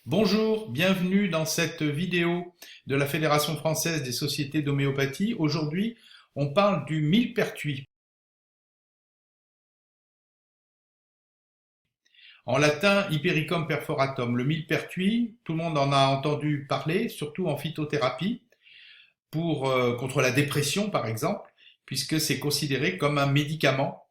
Bonjour, bienvenue dans cette vidéo de la Fédération française des sociétés d'homéopathie. Aujourd'hui, on parle du millepertuis. En latin, Hypericum perforatum. Le millepertuis, tout le monde en a entendu parler, surtout en phytothérapie, contre la dépression par exemple, puisque c'est considéré comme un médicament,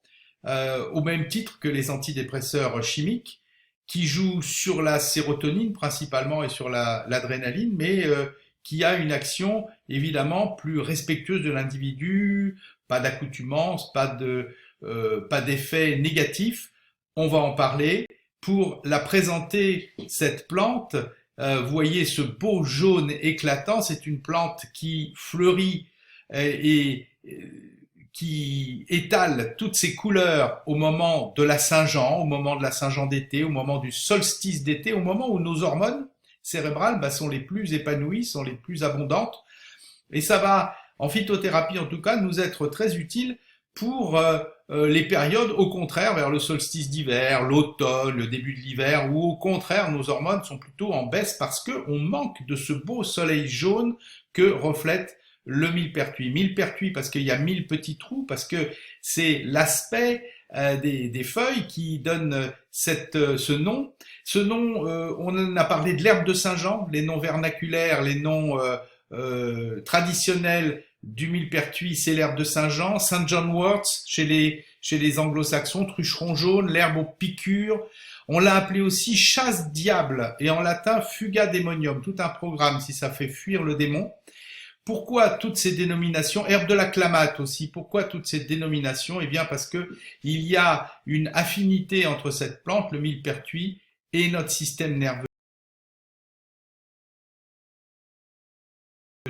au même titre que les antidépresseurs chimiques, qui jouent sur la sérotonine principalement et sur l'adrénaline, mais qui a une action évidemment plus respectueuse de l'individu, pas d'accoutumance, pas d'effet négatif. On va en parler. Pour la présenter, cette plante, vous voyez ce beau jaune éclatant, c'est une plante qui fleurit et qui étale toutes ses couleurs au moment de la Saint-Jean, au moment de la Saint-Jean d'été, au moment du solstice d'été, au moment où nos hormones cérébrales sont les plus épanouies, sont les plus abondantes. Et ça va, en phytothérapie en tout cas, nous être très utile pour les périodes, au contraire, vers le solstice d'hiver, l'automne, le début de l'hiver, où au contraire, nos hormones sont plutôt en baisse parce qu'on manque de ce beau soleil jaune que reflète le millepertuis. Millepertuis parce qu'il y a 1000 petits trous, parce que c'est l'aspect des feuilles qui donne ce nom. Ce nom, on en a parlé de l'herbe de Saint-Jean, les noms vernaculaires, les noms traditionnels du millepertuis, c'est l'herbe de Saint-Jean, Saint John wort chez les anglo-saxons, trucheron jaune, l'herbe aux piqûres. On l'a appelé aussi chasse-diable, et en latin fuga demonium, tout un programme si ça fait fuir le démon. Pourquoi toutes ces dénominations? Herbe de la clamate aussi. Pourquoi toutes ces dénominations? Eh bien parce que il y a une affinité entre cette plante, le millepertuis, et notre système nerveux.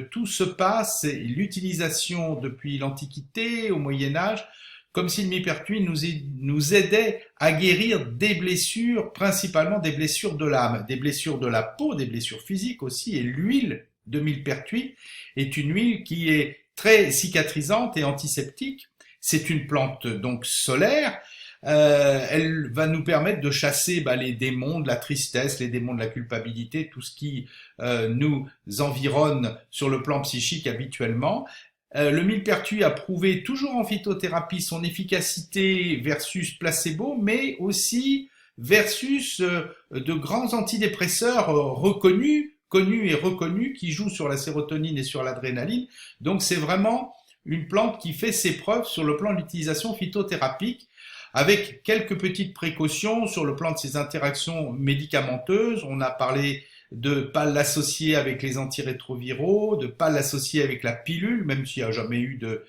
Tout se passe, l'utilisation depuis l'Antiquité, au Moyen-Âge, comme si le millepertuis nous aidait à guérir des blessures, principalement des blessures de l'âme, des blessures de la peau, des blessures physiques aussi, et l'huile de millepertuis est une huile qui est très cicatrisante et antiseptique. C'est une plante donc solaire. Elle va nous permettre de chasser les démons de la tristesse, les démons de la culpabilité, tout ce qui nous environne sur le plan psychique habituellement. Le millepertuis a prouvé toujours en phytothérapie son efficacité versus placebo, mais aussi versus de grands antidépresseurs connus et reconnus, qui jouent sur la sérotonine et sur l'adrénaline. Donc c'est vraiment une plante qui fait ses preuves sur le plan de l'utilisation phytothérapique, avec quelques petites précautions sur le plan de ses interactions médicamenteuses. On a parlé de ne pas l'associer avec les antirétroviraux, de ne pas l'associer avec la pilule, même s'il n'y a jamais eu de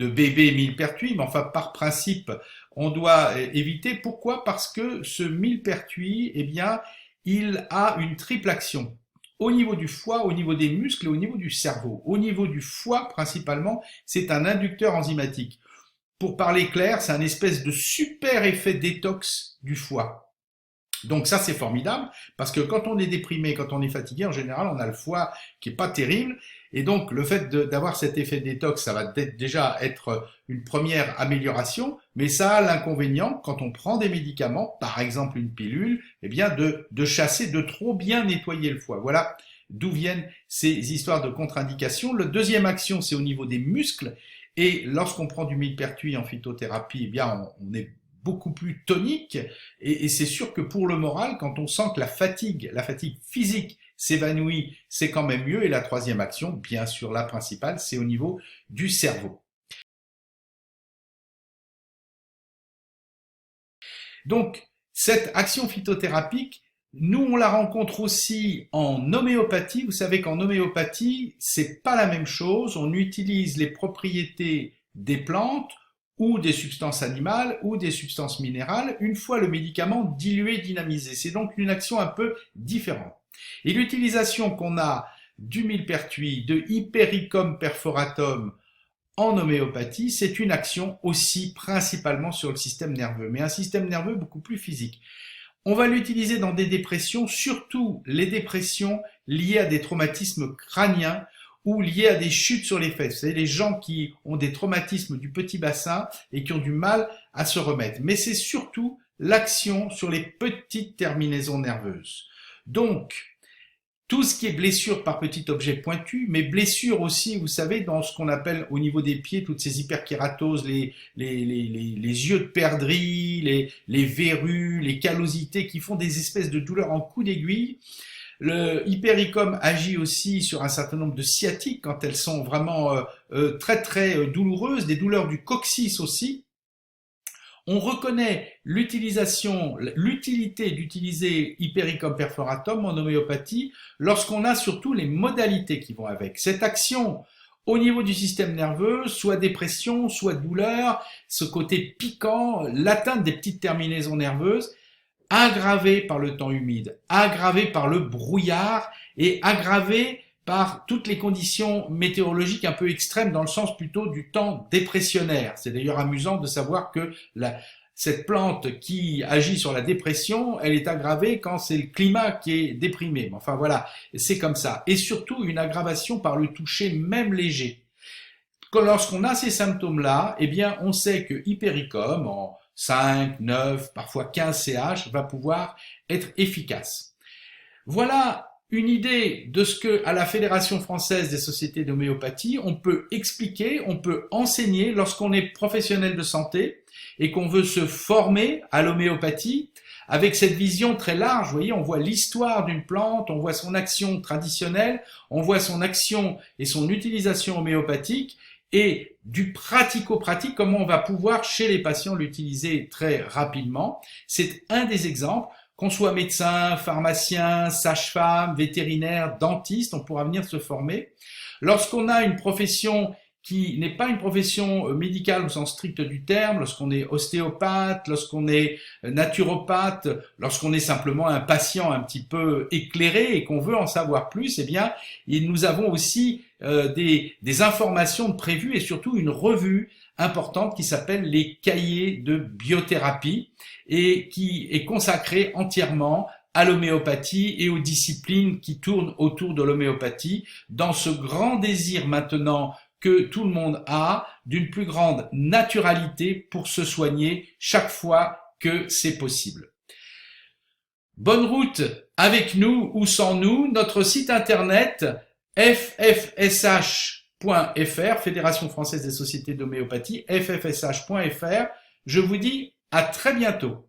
bébé millepertuis, mais enfin par principe, on doit éviter. Pourquoi? Parce que ce millepertuis, eh bien, il a une triple action. Au niveau du foie, au niveau des muscles et au niveau du cerveau. Au niveau du foie, principalement, c'est un inducteur enzymatique. Pour parler clair, c'est un espèce de super effet détox du foie. Donc ça, c'est formidable, parce que quand on est déprimé, quand on est fatigué, en général, on a le foie qui est pas terrible, et donc le fait d'avoir cet effet détox, ça va déjà être une première amélioration, mais ça a l'inconvénient, quand on prend des médicaments, par exemple une pilule, eh bien de chasser, de trop bien nettoyer le foie. Voilà d'où viennent ces histoires de contre-indications. La deuxième action, c'est au niveau des muscles, et lorsqu'on prend du millepertuis en phytothérapie, eh bien on est beaucoup plus tonique, et c'est sûr que pour le moral, quand on sent que la fatigue physique s'évanouit, c'est quand même mieux. Et la troisième action, bien sûr la principale, c'est au niveau du cerveau. Donc cette action phytothérapique, nous on la rencontre aussi en homéopathie. Vous savez qu'en homéopathie, c'est pas la même chose. On utilise les propriétés des plantes ou des substances animales ou des substances minérales une fois le médicament dilué, dynamisé. C'est donc une action un peu différente. Et l'utilisation qu'on a du millepertuis, de Hypericum perforatum en homéopathie, c'est une action aussi principalement sur le système nerveux, mais un système nerveux beaucoup plus physique. On va l'utiliser dans des dépressions, surtout les dépressions liées à des traumatismes crâniens ou liées à des chutes sur les fesses. C'est les gens qui ont des traumatismes du petit bassin et qui ont du mal à se remettre. Mais c'est surtout l'action sur les petites terminaisons nerveuses. Donc, tout ce qui est blessure par petit objet pointu, mais blessure aussi, vous savez, dans ce qu'on appelle au niveau des pieds, toutes ces hyperkératoses, les yeux de perdrix, les verrues, les callosités qui font des espèces de douleurs en coup d'aiguille. Le hypericum agit aussi sur un certain nombre de sciatiques quand elles sont vraiment très très douloureuses, des douleurs du coccyx aussi. On reconnaît l'utilité d'utiliser Hypericum perforatum en homéopathie lorsqu'on a surtout les modalités qui vont avec. Cette action au niveau du système nerveux, soit dépression, soit douleur, ce côté piquant, l'atteinte des petites terminaisons nerveuses, aggravée par le temps humide, aggravée par le brouillard et aggravée par toutes les conditions météorologiques un peu extrêmes dans le sens plutôt du temps dépressionnaire. C'est d'ailleurs amusant de savoir que cette plante qui agit sur la dépression, elle est aggravée quand c'est le climat qui est déprimé. Enfin voilà, c'est comme ça. Et surtout une aggravation par le toucher même léger. Lorsqu'on a ces symptômes-là, eh bien on sait que Hypericum en 5, 9, parfois 15 CH va pouvoir être efficace. Voilà une idée de ce que, à la Fédération française des sociétés d'homéopathie, on peut expliquer, on peut enseigner lorsqu'on est professionnel de santé et qu'on veut se former à l'homéopathie avec cette vision très large. Vous voyez, on voit l'histoire d'une plante, on voit son action traditionnelle, on voit son action et son utilisation homéopathique et du pratico-pratique, comment on va pouvoir chez les patients l'utiliser très rapidement. C'est un des exemples. Qu'on soit médecin, pharmacien, sage-femme, vétérinaire, dentiste, on pourra venir se former. Lorsqu'on a une profession qui n'est pas une profession médicale au sens strict du terme, lorsqu'on est ostéopathe, lorsqu'on est naturopathe, lorsqu'on est simplement un patient un petit peu éclairé et qu'on veut en savoir plus, eh bien, nous avons aussi des informations de prévues et surtout une revue importante qui s'appelle les cahiers de biothérapie et qui est consacrée entièrement à l'homéopathie et aux disciplines qui tournent autour de l'homéopathie dans ce grand désir maintenant que tout le monde a d'une plus grande naturalité pour se soigner chaque fois que c'est possible. Bonne route avec nous ou sans nous, notre site internet ffsh.fr, Fédération française des sociétés d'homéopathie, ffsh.fr. Je vous dis à très bientôt.